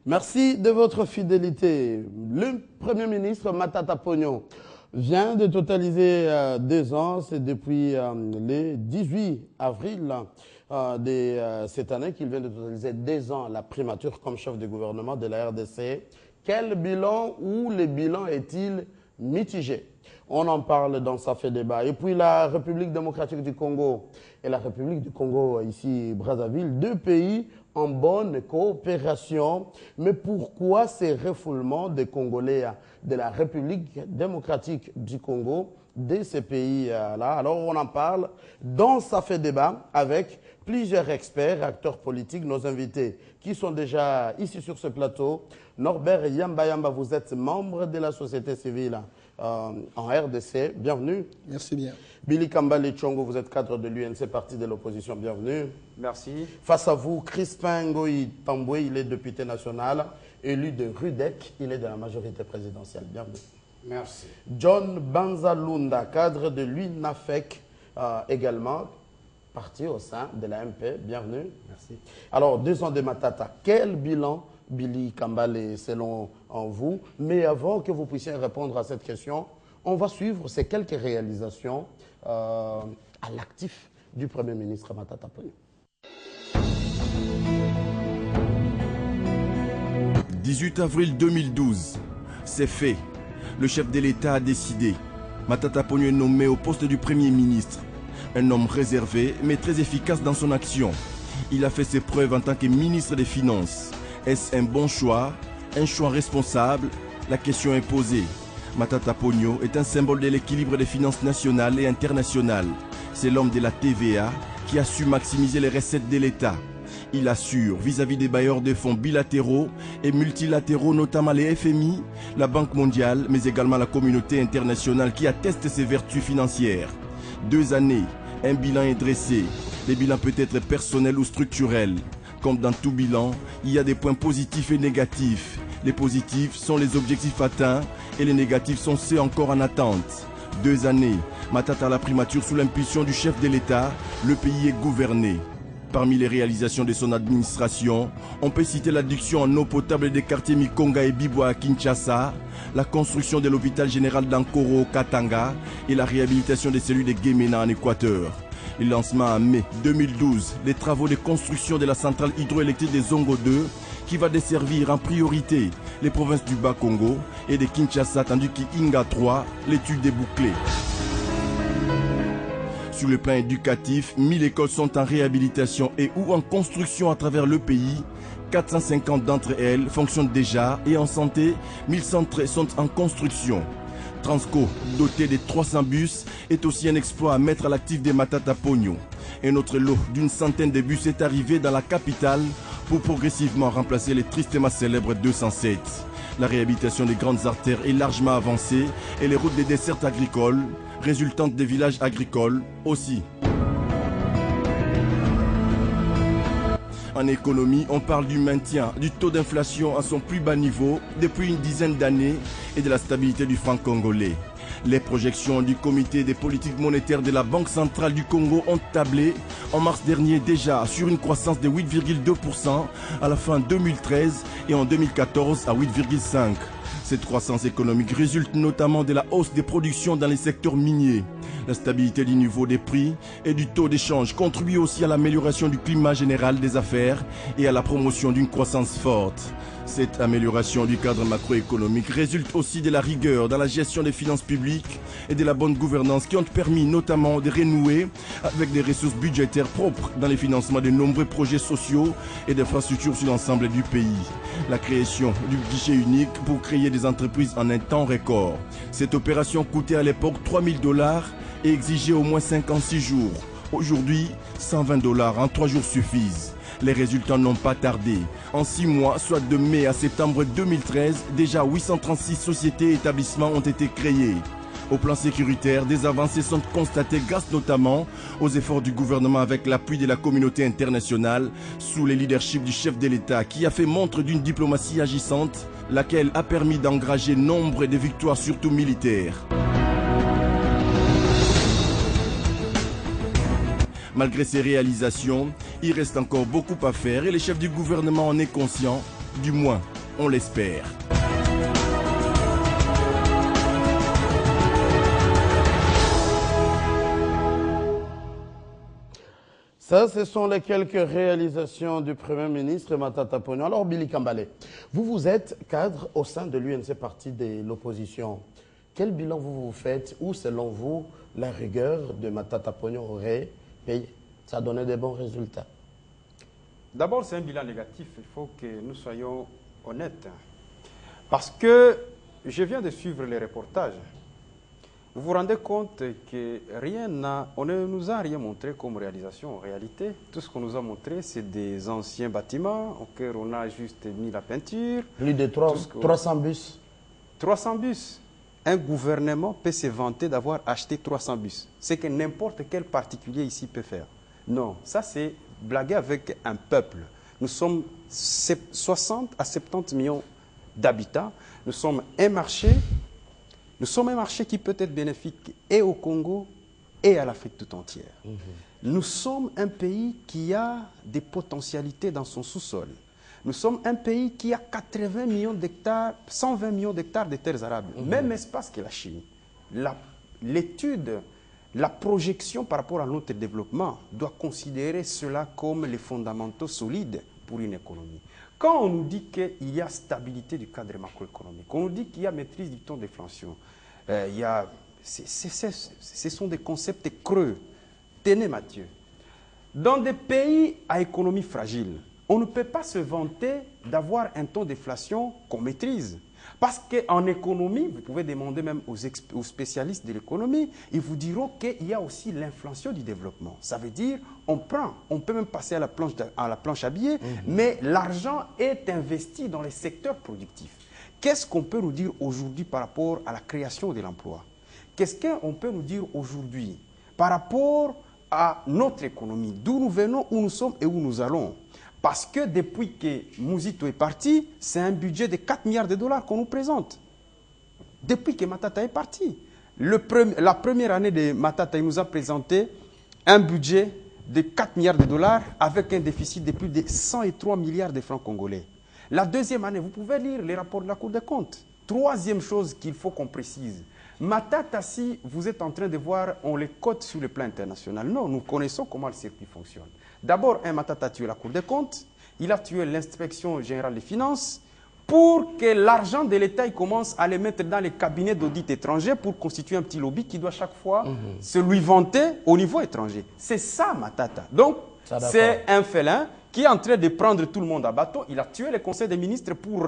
Merci de votre fidélité. Le Premier ministre Matata Ponyo vient de totaliser 2 ans. C'est depuis le 18 avril de cette année qu'il vient de totaliser 2 ans la primature comme chef de gouvernement de la RDC. Quel bilan ou le bilan est-il mitigé? On en parle dans Ça fait débat. Et puis la République démocratique du Congo et la République du Congo, ici Brazzaville, 2 pays en bonne coopération. Mais pourquoi ces refoulements des Congolais de la République démocratique du Congo, de ces pays-là? Alors on en parle dans Ça fait débat avec plusieurs experts, acteurs politiques, nos invités qui sont déjà ici sur ce plateau. Norbert Yamba, vous êtes membre de la société civile en RDC, bienvenue. Merci bien. Billy Kambale Tchongo, vous êtes cadre de l'UNC, parti de l'opposition, bienvenue. Merci. Face à vous, Crispin Ngoï Tamboué, il est député national, élu de Rudek, il est de la majorité présidentielle, bienvenue. Merci. John Banzalunda, cadre de l'UNAFEC également, parti au sein de la MP, bienvenue. Merci. Alors, 2 ans de Matata, quel bilan, Billy Kambale, selon vous? Mais avant que vous puissiez répondre à cette question, on va suivre ces quelques réalisations à l'actif du Premier ministre Matata Ponyo. 18 avril 2012, c'est fait. Le chef de l'État a décidé. Matata Ponyo est nommé au poste du Premier ministre. Un homme réservé, mais très efficace dans son action. Il a fait ses preuves en tant que ministre des Finances. Est-ce un bon choix? Un choix responsable? La question est posée. Matata Ponyo est un symbole de l'équilibre des finances nationales et internationales. C'est l'homme de la TVA qui a su maximiser les recettes de l'État. Il assure vis-à-vis des bailleurs de fonds bilatéraux et multilatéraux, notamment les FMI, la Banque mondiale, mais également la communauté internationale qui atteste ses vertus financières. 2 années, un bilan est dressé. Le bilan peut être personnel ou structurel. Comme dans tout bilan, il y a des points positifs et négatifs. Les positifs sont les objectifs atteints et les négatifs sont ceux encore en attente. 2 années, Matata à la primature sous l'impulsion du chef de l'État, le pays est gouverné. Parmi les réalisations de son administration, on peut citer l'adduction en eau potable des quartiers Mikonga et Bibwa à Kinshasa, la construction de l'hôpital général d'Ankoro au Katanga et la réhabilitation des cellules de Guémena en Équateur. Le lancement en mai 2012 des travaux de construction de la centrale hydroélectrique de Zongo 2 qui va desservir en priorité les provinces du Bas-Congo et de Kinshasa tandis qu'Inga 3, l'étude est bouclée. Sur le plan éducatif, 1000 écoles sont en réhabilitation et ou en construction à travers le pays. 450 d'entre elles fonctionnent déjà et en santé, 1000 centres sont en construction. Transco, doté de 300 bus, est aussi un exploit à mettre à l'actif des Matata Ponyo. Un autre lot d'une centaine de bus est arrivé dans la capitale pour progressivement remplacer les tristement célèbres 207. La réhabilitation des grandes artères est largement avancée et les routes des dessertes agricoles, résultantes des villages agricoles, aussi. En économie, on parle du maintien du taux d'inflation à son plus bas niveau depuis une dizaine d'années et de la stabilité du franc congolais. Les projections du comité des politiques monétaires de la Banque centrale du Congo ont tablé en mars dernier déjà sur une croissance de 8,2% à la fin 2013 et en 2014 à 8,5%. Cette croissance économique résulte notamment de la hausse des productions dans les secteurs miniers. La stabilité du niveau des prix et du taux d'échange contribue aussi à l'amélioration du climat général des affaires et à la promotion d'une croissance forte. Cette amélioration du cadre macroéconomique résulte aussi de la rigueur dans la gestion des finances publiques et de la bonne gouvernance qui ont permis notamment de renouer avec des ressources budgétaires propres dans les financements de nombreux projets sociaux et d'infrastructures sur l'ensemble du pays. La création du guichet unique pour créer des entreprises en un temps record. Cette opération coûtait à l'époque $3000 et exigeait au moins 56 jours. Aujourd'hui, $120 en 3 jours suffisent. Les résultats n'ont pas tardé. En 6 mois, soit de mai à septembre 2013, déjà 836 sociétés et établissements ont été créés. Au plan sécuritaire, des avancées sont constatées grâce notamment aux efforts du gouvernement avec l'appui de la communauté internationale sous le leadership du chef de l'État qui a fait montre d'une diplomatie agissante, laquelle a permis d'engranger nombre de victoires surtout militaires. Malgré ces réalisations, il reste encore beaucoup à faire et le chef du gouvernement en est conscient. Du moins, on l'espère. Ça, ce sont les quelques réalisations du Premier ministre Matata Ponyo. Alors, Billy Kambale, vous êtes cadre au sein de l'UNC, parti de l'opposition. Quel bilan vous faites ou, selon vous, la rigueur de Matata Ponyo aurait payé? Ça a donné des bons résultats? D'abord, c'est un bilan négatif. Il faut que nous soyons honnêtes. Parce que je viens de suivre les reportages. Vous vous rendez compte que on ne nous a rien montré comme réalisation en réalité. Tout ce qu'on nous a montré, c'est des anciens bâtiments auxquels on a juste mis la peinture. Plus de 300 bus. 300 bus. Un gouvernement peut se vanter d'avoir acheté 300 bus. C'est que n'importe quel particulier ici peut faire. Non, ça c'est blaguer avec un peuple. Nous sommes 60 à 70 millions d'habitants. Nous sommes un marché. Nous sommes un marché qui peut être bénéfique et au Congo et à l'Afrique tout entière. Nous sommes un pays qui a des potentialités dans son sous-sol. Nous sommes un pays qui a 80 millions d'hectares, 120 millions d'hectares de terres arables. Même espace que la Chine. L'étude, la projection par rapport à notre développement doit considérer cela comme les fondamentaux solides pour une économie. Quand on nous dit qu'il y a stabilité du cadre macroéconomique, on nous dit qu'il y a maîtrise du taux d'inflation, ce sont des concepts creux. Tenez Mathieu, dans des pays à économie fragile, on ne peut pas se vanter d'avoir un taux d'inflation qu'on maîtrise. Parce qu'en économie, vous pouvez demander même aux spécialistes de l'économie, ils vous diront qu'il y a aussi l'inflation du développement. Ça veut dire, on peut même passer à la planche à billets, mais l'argent est investi dans les secteurs productifs. Qu'est-ce qu'on peut nous dire aujourd'hui par rapport à la création de l'emploi? Qu'est-ce qu'on peut nous dire aujourd'hui par rapport à notre économie, d'où nous venons, où nous sommes et où nous allons? Parce que depuis que Mouzito est parti, c'est un budget de 4 milliards de dollars qu'on nous présente. Depuis que Matata est parti. La première année de Matata, il nous a présenté un budget de 4 milliards de dollars avec un déficit de plus de 103 milliards de francs congolais. La deuxième année, vous pouvez lire les rapports de la Cour des comptes. Troisième chose qu'il faut qu'on précise. Matata, si vous êtes en train de voir, on les cote sur le plan international. Non, nous connaissons comment le circuit fonctionne. D'abord, Matata a tué la Cour des comptes, il a tué l'inspection générale des finances pour que l'argent de l'État commence à les mettre dans les cabinets d'audit étrangers pour constituer un petit lobby qui doit chaque fois se lui vanter au niveau étranger. C'est ça, Matata. Donc, c'est un félin qui est en train de prendre tout le monde à bateau. Il a tué le Conseil des ministres pour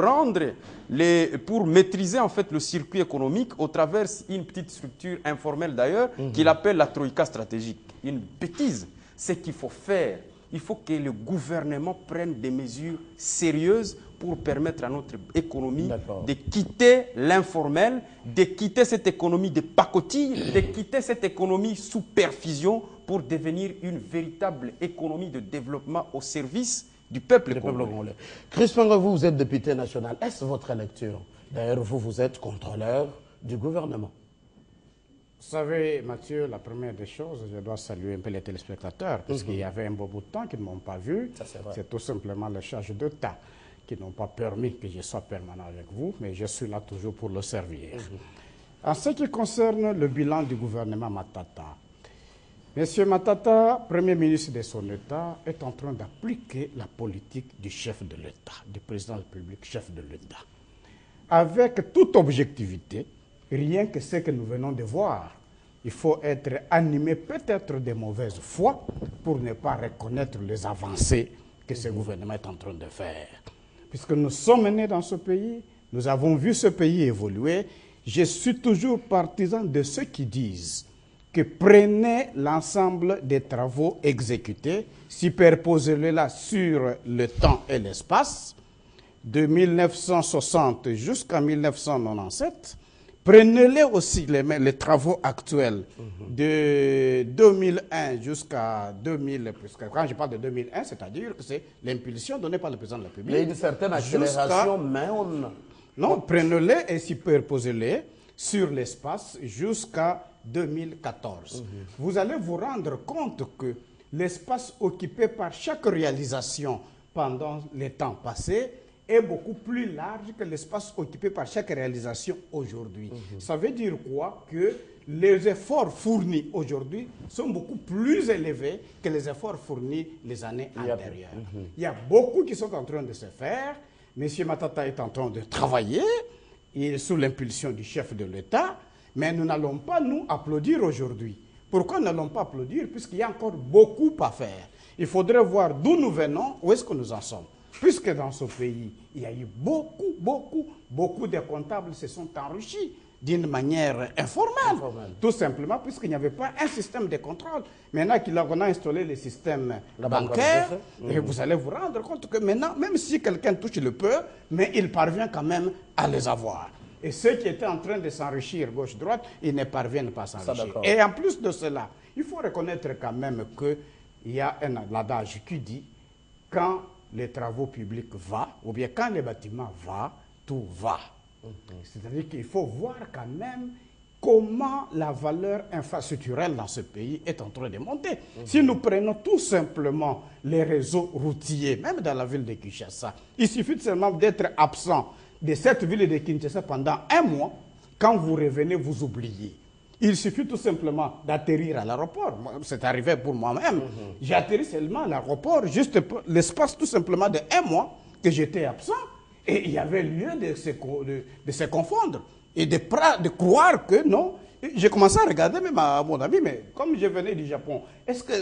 maîtriser en fait le circuit économique au travers d'une petite structure informelle d'ailleurs qu'il appelle la Troïka stratégique. Une bêtise. Ce qu'il faut faire, il faut que le gouvernement prenne des mesures sérieuses pour permettre à notre économie de quitter l'informel, de quitter cette économie de pacotille, de quitter cette économie sous perfusion pour devenir une véritable économie de développement au service du peuple congolais. Crispin, vous êtes député national. Est-ce votre lecture? D'ailleurs, vous êtes contrôleur du gouvernement. Vous savez, Mathieu, la première des choses, je dois saluer un peu les téléspectateurs, parce qu'il y avait un beau bout de temps qu'ils ne m'ont pas vu. C'est tout simplement les charges d'État qui n'ont pas permis que je sois permanent avec vous, mais je suis là toujours pour le servir. En ce qui concerne le bilan du gouvernement Matata, M. Matata, Premier ministre de son État, est en train d'appliquer la politique du chef de l'État, du président de la République, chef de l'État. Avec toute objectivité, rien que ce que nous venons de voir, il faut être animé peut-être de mauvaise foi pour ne pas reconnaître les avancées que ce gouvernement est en train de faire. Puisque nous sommes nés dans ce pays, nous avons vu ce pays évoluer, je suis toujours partisan de ceux qui disent que prenez l'ensemble des travaux exécutés, superposez-les là sur le temps et l'espace, de 1960 jusqu'à 1997, prenez-les aussi, les travaux actuels, de 2001 jusqu'à 2000, quand je parle de 2001, c'est-à-dire que c'est l'impulsion donnée par le président de la République. Il y a une certaine accélération, mais on... Non, prenez-les et superposez-les sur l'espace jusqu'à 2014. Vous allez vous rendre compte que l'espace occupé par chaque réalisation pendant les temps passés est beaucoup plus large que l'espace occupé par chaque réalisation aujourd'hui. Ça veut dire quoi? Que les efforts fournis aujourd'hui sont beaucoup plus élevés que les efforts fournis les années antérieures. Il y a beaucoup qui sont en train de se faire. M. Matata est en train de travailler, il est sous l'impulsion du chef de l'État, mais nous n'allons pas nous applaudir aujourd'hui. Pourquoi n'allons pas applaudir? Puisqu'il y a encore beaucoup à faire. Il faudrait voir d'où nous venons, où est-ce que nous en sommes. Puisque dans ce pays, il y a eu beaucoup de comptables se sont enrichis d'une manière informelle. Tout simplement puisqu'il n'y avait pas un système de contrôle. Maintenant qu'on a installé le système bancaire, et vous allez vous rendre compte que maintenant, même si quelqu'un touche le peu, mais il parvient quand même à les avoir. Et ceux qui étaient en train de s'enrichir gauche-droite, ils ne parviennent pas à s'enrichir. Et en plus de cela, il faut reconnaître quand même qu'il y a un adage qui dit quand les travaux publics vont, ou bien quand les bâtiments vont, tout va. C'est-à-dire qu'il faut voir quand même comment la valeur infrastructurelle dans ce pays est en train de monter. Si nous prenons tout simplement les réseaux routiers, même dans la ville de Kinshasa, il suffit seulement d'être absent de cette ville de Kinshasa pendant un mois. Quand vous revenez, vous oubliez. Il suffit tout simplement d'atterrir à l'aéroport. C'est arrivé pour moi-même. J'ai atterri seulement à l'aéroport, juste l'espace tout simplement de un mois que j'étais absent. Et il y avait lieu de se confondre et de croire que non. J'ai commencé à regarder même à mon ami, mais comme je venais du Japon, est-ce que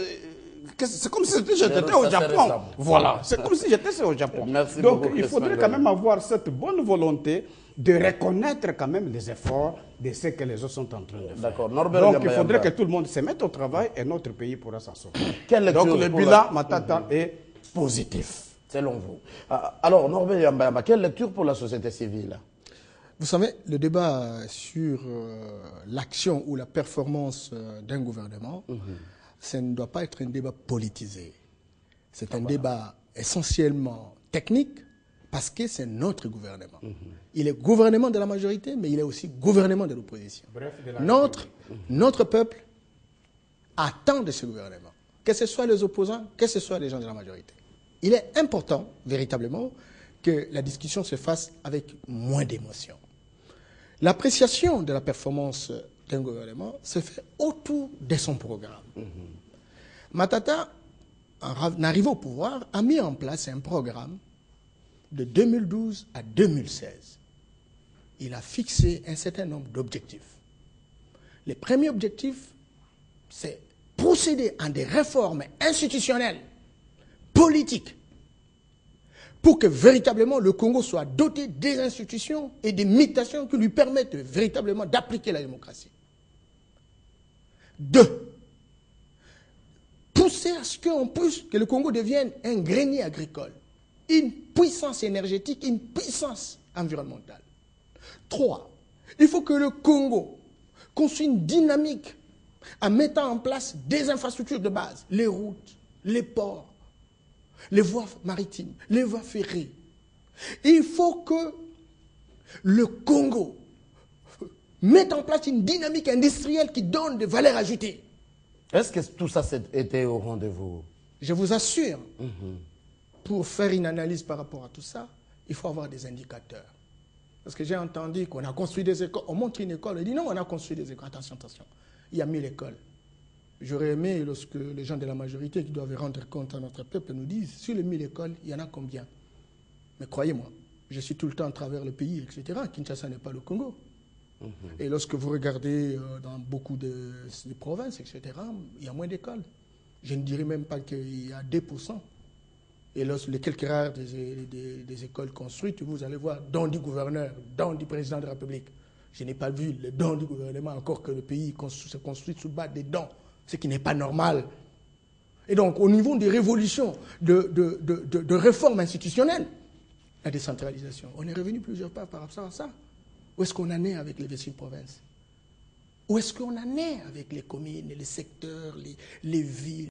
c'est comme si j'étais au Japon? Voilà, c'est comme si j'étais au Japon. Donc il faudrait quand même avoir cette bonne volonté de reconnaître quand même les efforts de ce que les autres sont en train de faire. Donc il faudrait que tout le monde se mette au travail et notre pays pourra s'en sortir. Donc le bilan Matata est positif. Selon vous. Alors, Norbert Yambayamba, quelle lecture pour la société civile? Vous savez, le débat sur l'action ou la performance d'un gouvernement, ça ne doit pas être un débat politisé. C'est un débat essentiellement technique parce que c'est notre gouvernement. Il est gouvernement de la majorité, mais il est aussi gouvernement de l'opposition. Notre peuple attend de ce gouvernement, que ce soit les opposants, que ce soit les gens de la majorité. Il est important, véritablement, que la discussion se fasse avec moins d'émotion. L'appréciation de la performance d'un gouvernement se fait autour de son programme. Matata, en arrivant au pouvoir, a mis en place un programme de 2012 à 2016. Il a fixé un certain nombre d'objectifs. Les premiers objectifs, c'est procéder à des réformes institutionnelles, politique, pour que véritablement le Congo soit doté des institutions et des mutations qui lui permettent véritablement d'appliquer la démocratie. 2. Pousser à ce que le Congo devienne un grenier agricole, une puissance énergétique, une puissance environnementale. 3. Il faut que le Congo construise une dynamique en mettant en place des infrastructures de base, les routes, les ports, les voies maritimes, les voies ferrées. Il faut que le Congo mette en place une dynamique industrielle qui donne de valeur ajoutée. Est-ce que tout ça était au rendez-vous? Je vous assure, pour faire une analyse par rapport à tout ça, il faut avoir des indicateurs. Parce que j'ai entendu qu'on a construit des écoles, on montre une école, on dit non, on a construit des écoles. Attention, attention, il y a 1000 écoles. J'aurais aimé, lorsque les gens de la majorité qui doivent rendre compte à notre peuple nous disent, sur les 1000 écoles, il y en a combien? Mais croyez-moi, je suis tout le temps à travers le pays, etc. Kinshasa n'est pas le Congo. Et lorsque vous regardez dans beaucoup de provinces, etc., il y a moins d'écoles. Je ne dirais même pas qu'il y a 2%. Et lorsque les quelques rares des écoles construites, vous allez voir don du gouverneur, don du président de la République. Je n'ai pas vu le don du gouvernement, encore que le pays se construit sous base des dons, ce qui n'est pas normal. Et donc, au niveau des révolutions, de réformes institutionnelles, la décentralisation, on est revenu plusieurs fois par rapport à ça. Où est-ce qu'on en est avec les 26 provinces? Où est-ce qu'on en est avec les communes, les secteurs, les villes?